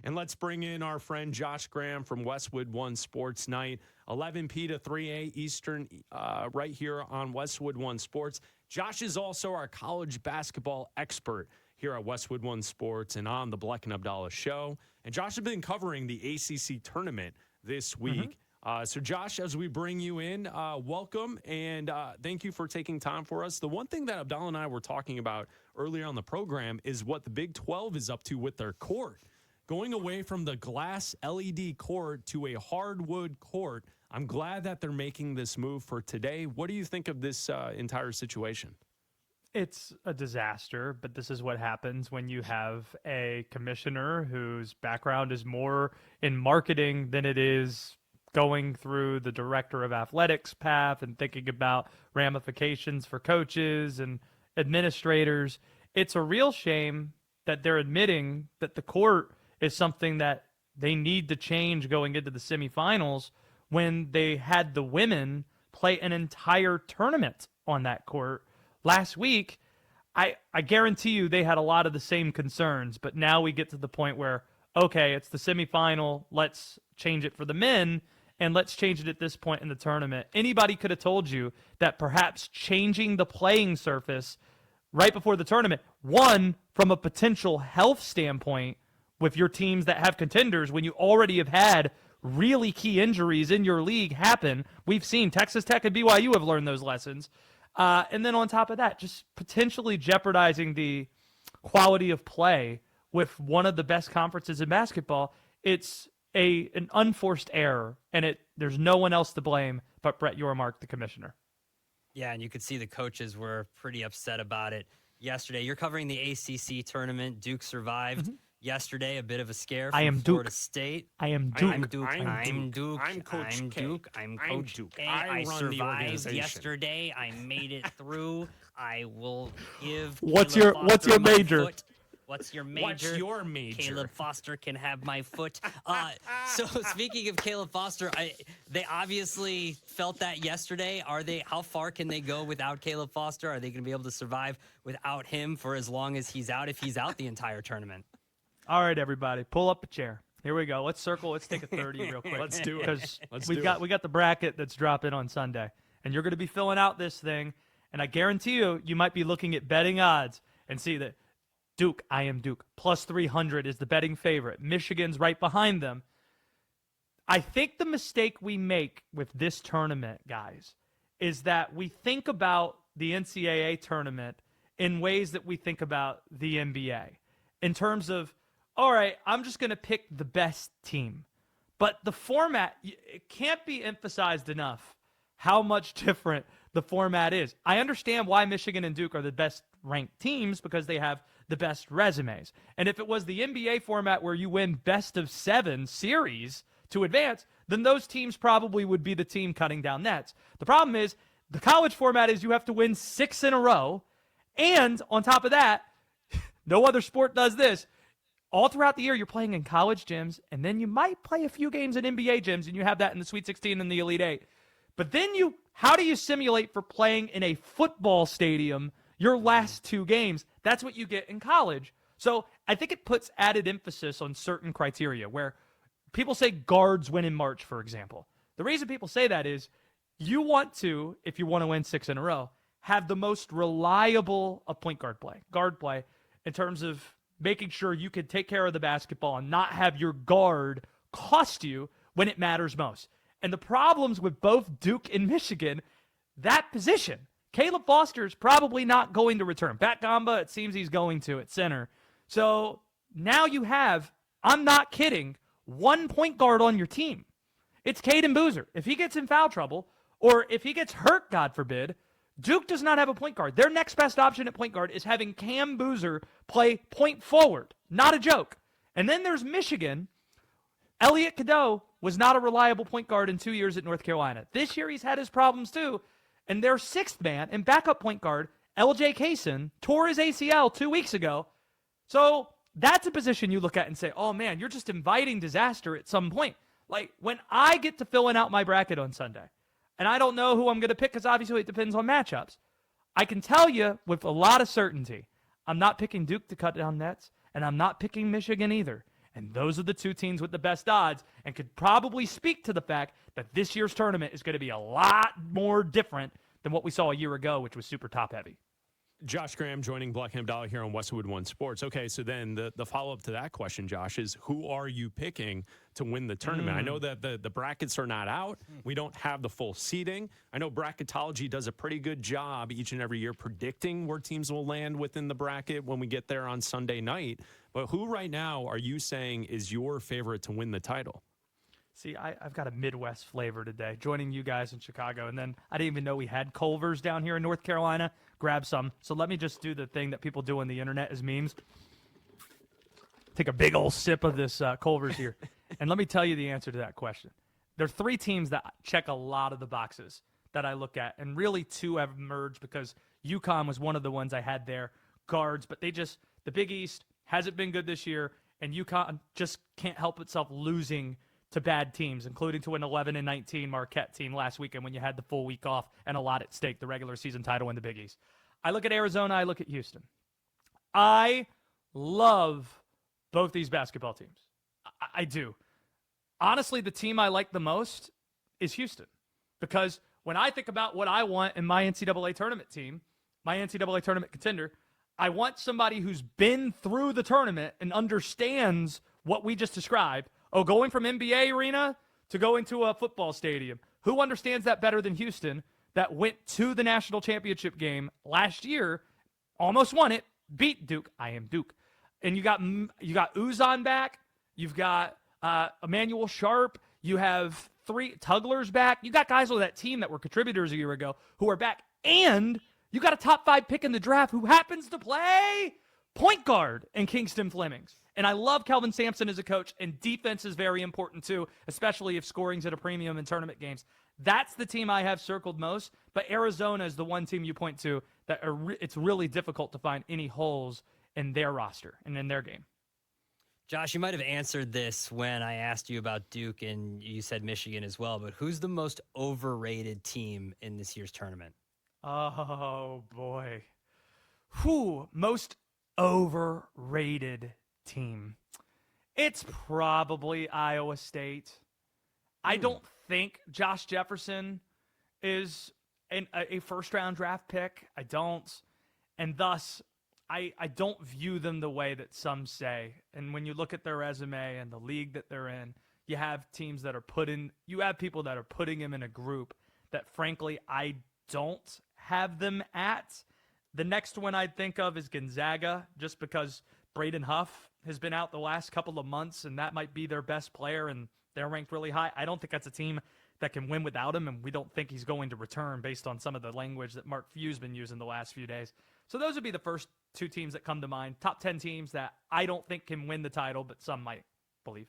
And let's bring in our friend Josh Graham from Westwood One Sports Night, 11 p to 3 a Eastern, right here on Westwood One Sports. Josh is also our college basketball expert here at Westwood One Sports and on the Bleck Abdalla show. And Josh has been covering the ACC tournament this week. So, Josh, as we bring you in, welcome, and thank you for taking time for us. The one thing that Abdalla and I were talking about earlier on the program is what the Big 12 is up to with their court. Going away from the glass LED court to a hardwood court, I'm glad that they're making this move for today. What do you think of this entire situation? It's a disaster, but this is what happens when you have a commissioner whose background is more in marketing than it is going through the director of athletics path and thinking about ramifications for coaches and administrators. It's a real shame that they're admitting that the court is something that they need to change going into the semifinals when they had the women play an entire tournament on that court last week. I guarantee you they had a lot of the same concerns, but now we get to the point where, okay, it's the semifinal, let's change it for the men, and let's change it at this point in the tournament. Anybody could have told you that perhaps changing the playing surface right before the tournament, one, from a potential health standpoint with your teams that have contenders, when you already have had really key injuries in your league happen. We've seen Texas Tech and BYU have learned those lessons. And then on top of that, just potentially jeopardizing the quality of play with one of the best conferences in basketball. It's an unforced error, and there's no one else to blame but Brett Yormark, the commissioner. Yeah, and you could see the coaches were pretty upset about it yesterday. You're covering the ACC tournament. Duke survived yesterday, a bit of a scare from Florida State. I am Duke. I'm Duke. I'm Duke. I'm Coach I'm K. Duke. I'm Coach Duke. K. I I run the survived organization. yesterday. I made it through. I will give What's Caleb your Foster my major? foot. What's your major? What's your major? Caleb Foster can have my foot. So speaking of Caleb Foster, they obviously felt that yesterday. How far can they go without Caleb Foster? Are they going to be able to survive without him for as long as he's out, if he's out the entire tournament? All right, everybody, pull up a chair. Here we go. Let's circle. Let's take a 30 real quick. Let's do it. Because we got the bracket that's dropping on Sunday, and you're going to be filling out this thing. And I guarantee you might be looking at betting odds and see that Duke, I am Duke, plus 300 is the betting favorite. Michigan's right behind them. I think the mistake we make with this tournament, guys, is that we think about the NCAA tournament in ways that we think about the NBA. In terms of, all right, I'm just going to pick the best team. But the format, it can't be emphasized enough how much different the format is. I understand why Michigan and Duke are the best ranked teams because they have the best resumes. And if it was the NBA format where you win best of 7 series to advance, then those teams probably would be the team cutting down nets. The problem is the college format is you have to win 6 in a row. And on top of that, no other sport does this. All throughout the year, you're playing in college gyms, and then you might play a few games in NBA gyms, and you have that in the Sweet 16 and the Elite 8. But then how do you simulate for playing in a football stadium your last 2 games? That's what you get in college. So I think it puts added emphasis on certain criteria where people say guards win in March, for example. The reason people say that is you want to, if you want to win 6 in a row, have the most reliable of point guard play in terms of making sure you can take care of the basketball and not have your guard cost you when it matters most. And the problems with both Duke and Michigan, that position, Caleb Foster's probably not going to return. Pat Gamba, it seems he's going to at center. So now you have, I'm not kidding, 1 point guard on your team. It's Caden Boozer. If he gets in foul trouble, or if he gets hurt, God forbid, Duke does not have a point guard. Their next best option at point guard is having Cam Boozer play point forward. Not a joke. And then there's Michigan. Elliot Cadeau was not a reliable point guard in 2 years at North Carolina. This year he's had his problems too. And their 6th man and backup point guard, LJ Kaysen, tore his ACL 2 weeks ago. So that's a position you look at and say, oh man, you're just inviting disaster at some point. Like when I get to filling out my bracket on Sunday, and I don't know who I'm going to pick because obviously it depends on matchups, I can tell you with a lot of certainty, I'm not picking Duke to cut down nets, and I'm not picking Michigan either. And those are the two teams with the best odds and could probably speak to the fact that this year's tournament is going to be a lot more different than what we saw a year ago, which was super top-heavy. Josh Graham joining Bleck Abdalla here on Westwood One Sports. Okay, so then the follow-up to that question, Josh, is who are you picking to win the tournament? I know that the brackets are not out. We don't have the full seeding. I know bracketology does a pretty good job each and every year predicting where teams will land within the bracket when we get there on Sunday night. But who right now are you saying is your favorite to win the title? See, I've got a Midwest flavor today, joining you guys in Chicago. And then I didn't even know we had Culver's down here in North Carolina. Grab some. So let me just do the thing that people do on the internet as memes. Take a big old sip of this Culver's here. And let me tell you the answer to that question. There are three teams that check a lot of the boxes that I look at. And really two have emerged because UConn was one of the ones I had there. Guards, but the Big East hasn't been good this year. And UConn just can't help itself losing to bad teams, including to an 11-19 Marquette team last weekend when you had the full week off and a lot at stake, the regular season title in the Big East. I look at Arizona, I look at Houston. I love both these basketball teams. I do. Honestly, the team I like the most is Houston because when I think about what I want in my NCAA tournament team, my NCAA tournament contender, I want somebody who's been through the tournament and understands what we just described. Oh, going from NBA arena to going to a football stadium. Who understands that better than Houston that went to the national championship game last year, almost won it, beat Duke. I am Duke. And you got Uzan back. You've got Emmanuel Sharp. You have three Tugglers back. You got guys on that team that were contributors a year ago who are back. And you got a top 5 pick in the draft who happens to play point guard in Kingston Flemings. And I love Kelvin Sampson as a coach, and defense is very important too, especially if scoring's at a premium in tournament games. That's the team I have circled most, but Arizona is the one team you point to that it's really difficult to find any holes in their roster and in their game. Josh, you might have answered this when I asked you about Duke, and you said Michigan as well, but who's the most overrated team in this year's tournament? Oh, boy. Most overrated team. It's probably Iowa State. I don't think Josh Jefferson is a first-round draft pick. I don't. And thus, I don't view them the way that some say. And when you look at their resume and the league that they're in, you have teams that are people that are putting him in a group that, frankly, I don't have them at. The next one I'd think of is Gonzaga, just because Braden Huff has been out the last couple of months, and that might be their best player, and they're ranked really high. I don't think that's a team that can win without him, and we don't think he's going to return based on some of the language that Mark Few's been using the last few days. So those would be the first two teams that come to mind. Top 10 teams that I don't think can win the title, but some might believe.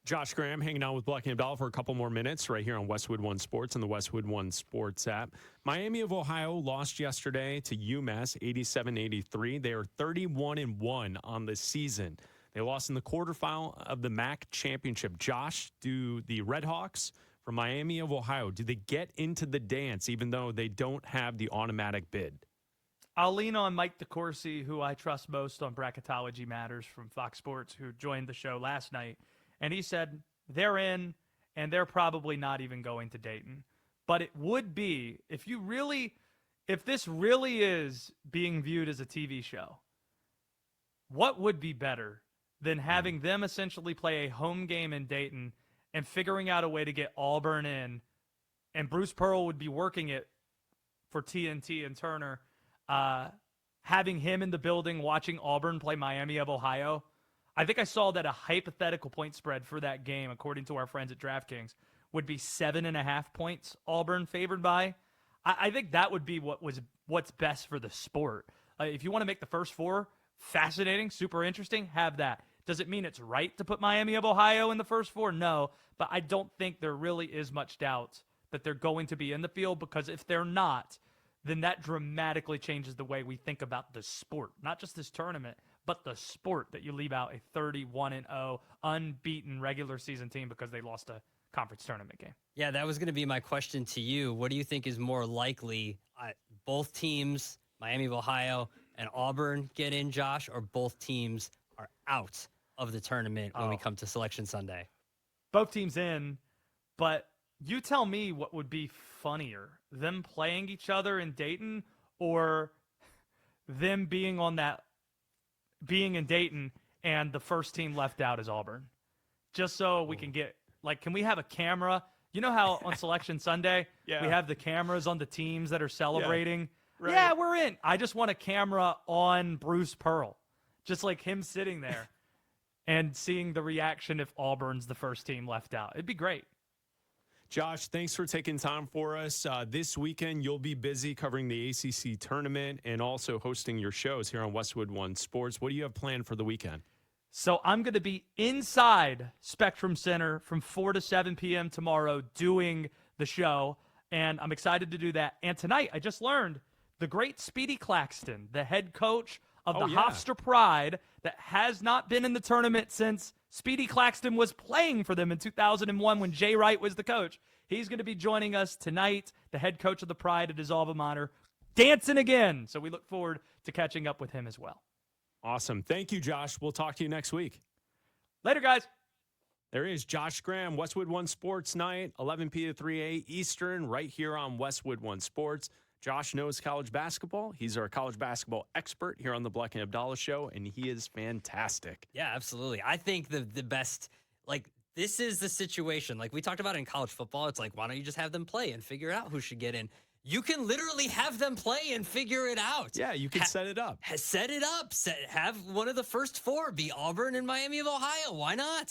Josh Graham hanging out with Bleck Abdalla for a couple more minutes right here on Westwood One Sports and the Westwood One Sports app. Miami of Ohio lost yesterday to UMass 87-83. They are 31-1 on the season. They lost in the quarterfinal of the MAC championship. Josh, do the Red Hawks from Miami of Ohio, do they get into the dance even though they don't have the automatic bid? I'll lean on Mike DeCourcy, who I trust most on Bracketology Matters from Fox Sports, who joined the show last night. And he said they're in, and they're probably not even going to Dayton. But it would be, if this really is being viewed as a TV show, what would be better than having them essentially play a home game in Dayton and figuring out a way to get Auburn in, and Bruce Pearl would be working it for TNT and Turner, having him in the building watching Auburn play Miami of Ohio. I think I saw that a hypothetical point spread for that game, according to our friends at DraftKings, would be 7.5 points Auburn favored by. I think that would be what's best for the sport. If you want to make the first four fascinating, super interesting, have that. Does it mean it's right to put Miami of Ohio in the first four? No, but I don't think there really is much doubt that they're going to be in the field, because if they're not, then that dramatically changes the way we think about the sport. Not just this tournament, but the sport, that you leave out a 31-0 unbeaten regular season team because they lost a conference tournament game. Yeah, that was going to be my question to you. What do you think is more likely? Both teams, Miami of Ohio and Auburn, get in, Josh, or both teams are out of the tournament when we come to Selection Sunday. Both teams in, but you tell me what would be funnier, them playing each other in Dayton or them being in Dayton and the first team left out is Auburn. Just so we can get, can we have a camera? You know how on Selection Sunday, we have the cameras on the teams that are celebrating? Right. Yeah, we're in. I just want a camera on Bruce Pearl. Just like him sitting there and seeing the reaction if Auburn's the first team left out. It'd be great. Josh, thanks for taking time for us. This weekend, you'll be busy covering the ACC tournament and also hosting your shows here on Westwood One Sports. What do you have planned for the weekend? So I'm going to be inside Spectrum Center from 4 to 7 p.m. tomorrow doing the show, and I'm excited to do that. And tonight, I just learned the great Speedy Claxton, the head coach of the Hofstra Pride that has not been in the tournament since Speedy Claxton was playing for them in 2001 when Jay Wright was the coach. He's going to be joining us tonight, the head coach of the Pride at his alma mater, dancing again. So we look forward to catching up with him as well. Awesome. Thank you, Josh. We'll talk to you next week. Later, guys. There is Josh Graham, Westwood One Sports Night, 11 p to 3 a Eastern, right here on Westwood One Sports. Josh knows college basketball. He's our college basketball expert here on the Bleck Abdalla Show, and he is fantastic. Yeah, absolutely. I think the best, this is the situation. Like we talked about in college football, it's like, why don't you just have them play and figure out who should get in? You can literally have them play and figure it out. Yeah, you can set it up. Set it up. Have one of the first four be Auburn and Miami of Ohio. Why not?